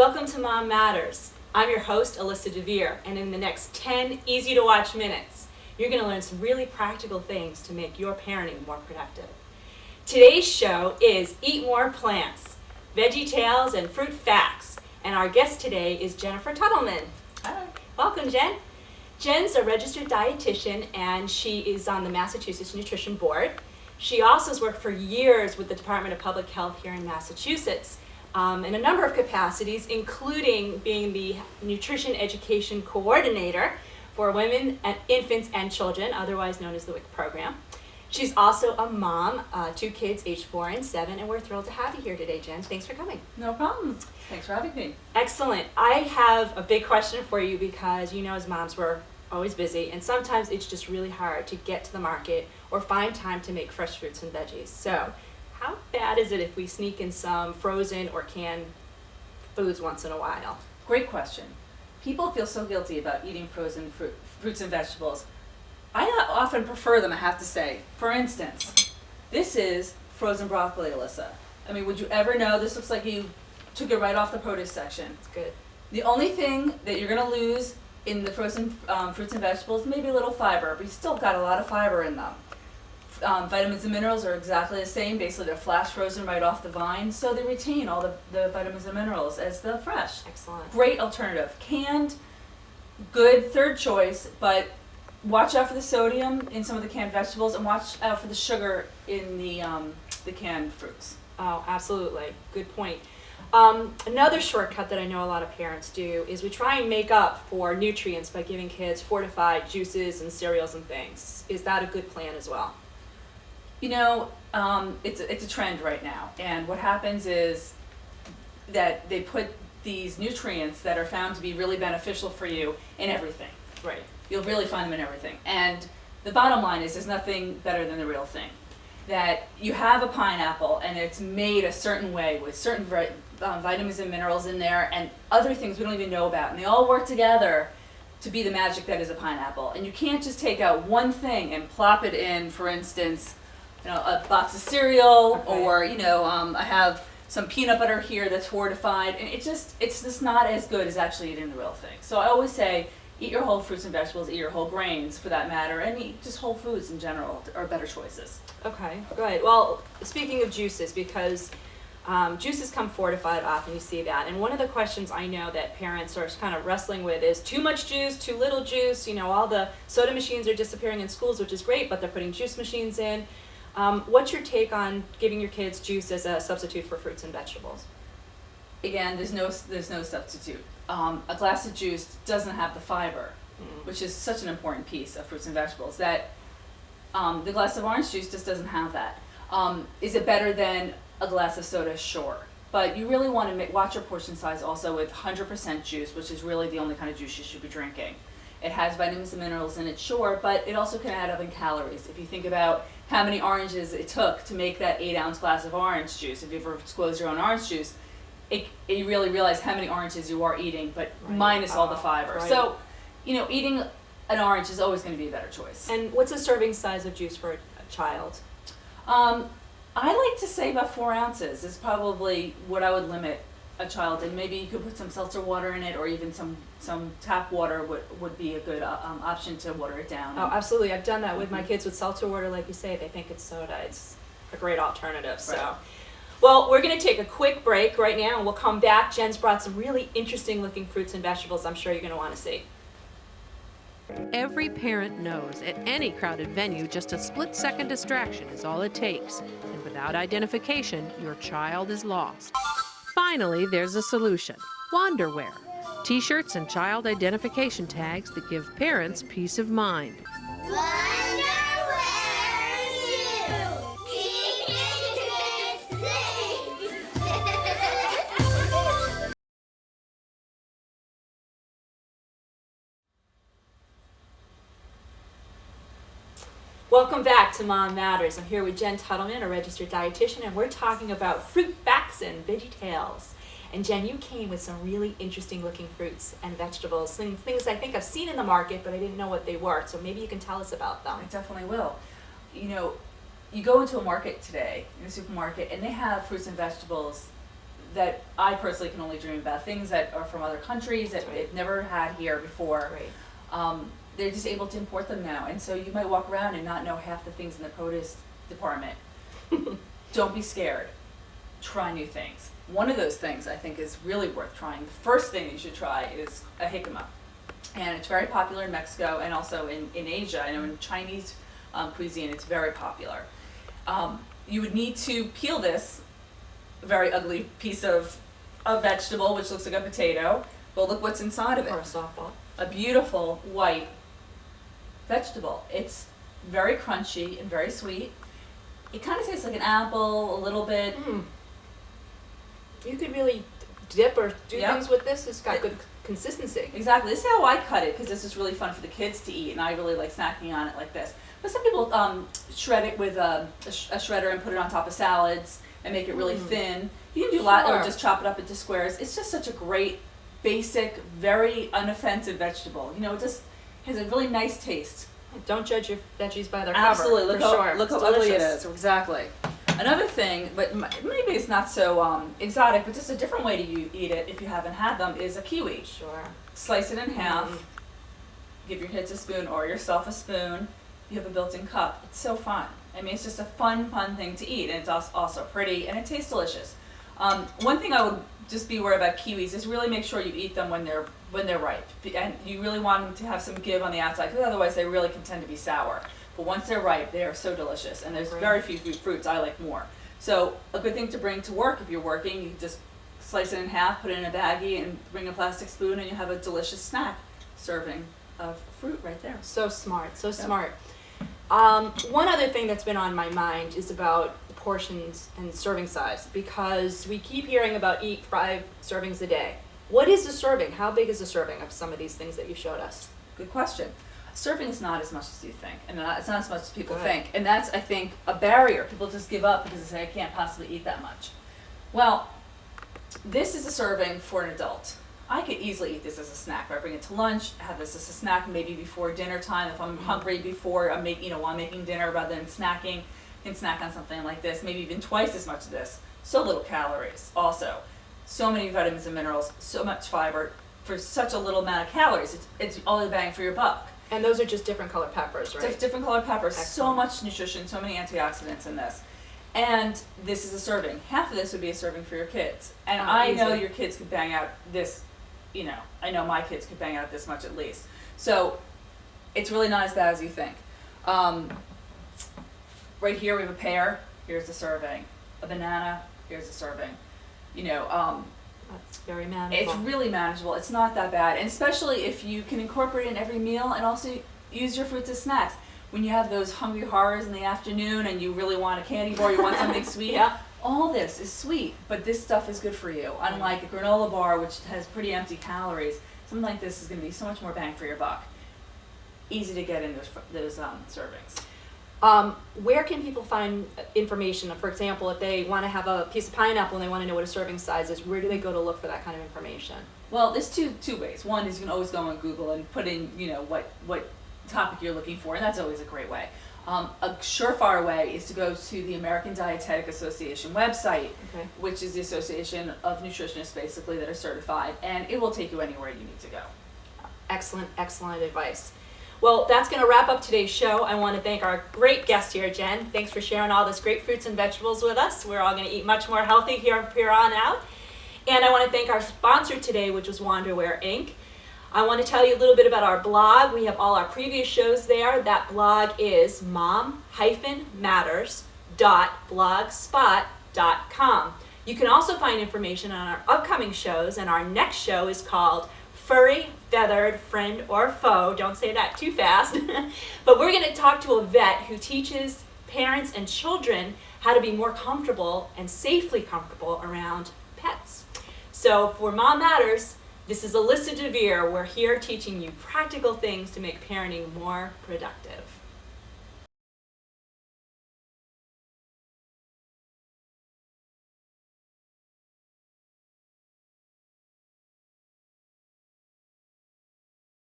Welcome to Mom Matters. I'm your host, Alyssa Dver, and in the next 10 easy-to-watch minutes, you're going to learn some really practical things to make your parenting more productive. Today's show is Eat More Plants, Veggie Tales and Fruit Facts, and our guest today is Jennifer Tuttleman. Hi. Welcome, Jen. Jen's a registered dietitian, and she is on the Massachusetts Nutrition Board. She also has worked for years with the Department of Public Health here in Massachusetts, in a number of capacities, including being the Nutrition Education Coordinator for Women, and Infants, and Children, otherwise known as the WIC program. She's also a mom, 2 kids aged 4 and 7, and we're thrilled to have you here today, Jen. Thanks for coming. No problem. Thanks for having me. Excellent. I have a big question for you because you know as moms we're always busy, and sometimes it's just really hard to get to the market or find time to make fresh fruits and veggies. So how bad is it if we sneak in some frozen or canned foods once in a while? Great question. People feel so guilty about eating frozen fruits and vegetables. I often prefer them, I have to say. For instance, this is frozen broccoli, Alyssa. I mean, would you ever know? This looks like you took it right off the produce section. It's good. The only thing that you're going to lose in the frozen fruits and vegetables, maybe a little fiber, but you still got a lot of fiber in them. Vitamins and minerals are exactly the same. Basically, they're flash frozen right off the vine, so they retain all the vitamins and minerals as the fresh. Excellent. Great alternative. Canned, good third choice, but watch out for the sodium in some of the canned vegetables, and watch out for the sugar in the canned fruits. Oh, absolutely. Good point. Another shortcut that I know a lot of parents do is we try and make up for nutrients by giving kids fortified juices and cereals and things. Is that a good plan as well? You know, it's a trend right now, and what happens is that they put these nutrients that are found to be really beneficial for you in everything. Right. You'll really find them in everything. And the bottom line is there's nothing better than the real thing. That you have a pineapple and it's made a certain way with certain vitamins and minerals in there and other things we don't even know about. And they all work together to be the magic that is a pineapple. And you can't just take out one thing and plop it in, for instance, a box of cereal, okay. Or, I have some peanut butter here that's fortified. And it's just not as good as actually eating the real thing. So I always say, eat your whole fruits and vegetables, eat your whole grains for that matter, and eat just whole foods in general are better choices. Okay, good. Well, speaking of juices, because juices come fortified often, you see that. And one of the questions I know that parents are kind of wrestling with is too much juice, too little juice. All the soda machines are disappearing in schools, which is great, but they're putting juice machines in. What's your take on giving your kids juice as a substitute for fruits and vegetables? Again, there's no substitute. A glass of juice doesn't have the fiber, which is such an important piece of fruits and vegetables. That the glass of orange juice just doesn't have that. Is it better than a glass of soda? Sure. But you really want to watch your portion size also with 100% juice, which is really the only kind of juice you should be drinking. It has vitamins and minerals in it, sure, but it also can add up in calories. If you think about how many oranges it took to make that 8-ounce glass of orange juice, if you ever squeeze your own orange juice, you really realize how many oranges you are eating, but right. Minus all the fiber. Right. So, eating an orange is always going to be a better choice. And what's a serving size of juice for a child? I like to say about 4 ounces is probably what I would limit a child, and maybe you could put some seltzer water in it, or even some tap water would be a good option to water it down. Oh, absolutely. I've done that with my kids with seltzer water, like you say. They think it's soda. It's a great alternative. So. Right. Well, we're going to take a quick break right now, and we'll come back. Jen's brought some really interesting-looking fruits and vegetables I'm sure you're going to want to see. Every parent knows at any crowded venue, just a split-second distraction is all it takes. And without identification, your child is lost. Finally, there's a solution. Wanderwear. T-shirts and child identification tags that give parents peace of mind. Welcome back to Mom Matters. I'm here with Jen Tuttleman, a registered dietitian, and we're talking about fruit facts and veggie tales. And Jen, you came with some really interesting looking fruits and vegetables, things I think I've seen in the market, but I didn't know what they were. So maybe you can tell us about them. I definitely will. You go into a market today, in a supermarket, and they have fruits and vegetables that I personally can only dream about, things that are from other countries that they've never had here before. Right. They're just able to import them now, and so you might walk around and not know half the things in the produce department. Don't be scared. Try new things. One of those things I think is really worth trying. The first thing you should try is a jicama. And it's very popular in Mexico and also in Asia. I know in Chinese cuisine it's very popular. You would need to peel this very ugly piece of vegetable, which looks like a potato, but look what's inside of it. Or a softball. A beautiful white vegetable. It's very crunchy and very sweet. It kind of tastes like an apple a little bit. You could really dip or do Yep. things with this. It's got good consistency. Exactly. This is how I cut it because this is really fun for the kids to eat, and I really like snacking on it like this. But some people shred it with a shredder and put it on top of salads and make it really thin. You can do a lot, or Sure. just chop it up into squares. It's just such a great, basic, very unoffensive vegetable. You know, it just has a really nice taste. Don't judge your veggies by their Absolutely. cover. Look how It's ugly it delicious. is. Exactly. Another thing, but maybe it's not so exotic, but just a different way to eat it if you haven't had them, is a kiwi. Sure. Slice it in half, give your kids a spoon or yourself a spoon, you have a built-in cup. It's so fun. I mean, it's just a fun thing to eat, and it's also pretty, and it tastes delicious. One thing I would just be worried about kiwis is really make sure you eat them when they're ripe, and you really want them to have some give on the outside, because otherwise they really can tend to be sour. But once they're ripe, they are so delicious, and there's Great. very few fruits I like more. So a good thing to bring to work if you're working, you just slice it in half, put it in a baggie, and bring a plastic spoon, and you have a delicious snack serving of fruit right there. So smart, so smart. One other thing that's been on my mind is about portions and serving size, because we keep hearing about eat 5 servings a day. What is a serving? How big is a serving of some of these things that you showed us? Good question. Serving is not as much as you think, and it's not as much as people Good. think, and that's, I think, a barrier. People just give up because they say, I can't possibly eat that much. Well, this is a serving for an adult. I could easily eat this as a snack. I bring it to lunch, have this as a snack, maybe before dinner time. If I'm hungry before I'm while I'm making dinner, rather than snacking, I can snack on something like this, maybe even twice as much of this. So little calories, also. So many vitamins and minerals, so much fiber for such a little amount of calories. It's all the bang for your buck. And those are just different colored peppers, right? Different colored peppers, so Excellent. much nutrition, so many antioxidants in this. And this is a serving. Half of this would be a serving for your kids. And Oh, I know easy. your kids could bang out this, I know my kids could bang out this much at least. So it's really not as bad as you think. Right here we have a pear, here's the serving. A banana, here's the serving. That's very manageable. It's really manageable. It's not that bad, and especially if you can incorporate it in every meal and also use your fruits as snacks. When you have those hungry horrors in the afternoon and you really want a candy bar, you want something sweet, Yeah. all this is sweet, but this stuff is good for you. Unlike a granola bar, which has pretty empty calories, something like this is going to be so much more bang for your buck. Easy to get in those servings. Where can people find information? For example, if they want to have a piece of pineapple and they want to know what a serving size is, where do they go to look for that kind of information? Well, there's two ways. One is you can always go on Google and put in, what topic you're looking for, and that's always a great way. A surefire way is to go to the American Dietetic Association website, Okay. which is the association of nutritionists basically that are certified, and it will take you anywhere you need to go. Excellent, excellent advice. Well, that's going to wrap up today's show. I want to thank our great guest here, Jen. Thanks for sharing all this great fruits and vegetables with us. We're all going to eat much more healthy here on out. And I want to thank our sponsor today, which was Wanderwear Inc. I want to tell you a little bit about our blog. We have all our previous shows there. That blog is mom-matters.blogspot.com. You can also find information on our upcoming shows, and our next show is called Furry, Feathered, Friend or Foe. Don't say that too fast. But we're going to talk to a vet who teaches parents and children how to be more comfortable and safely comfortable around pets. So for Mom Matters, this is Alyssa Dver. We're here teaching you practical things to make parenting more productive.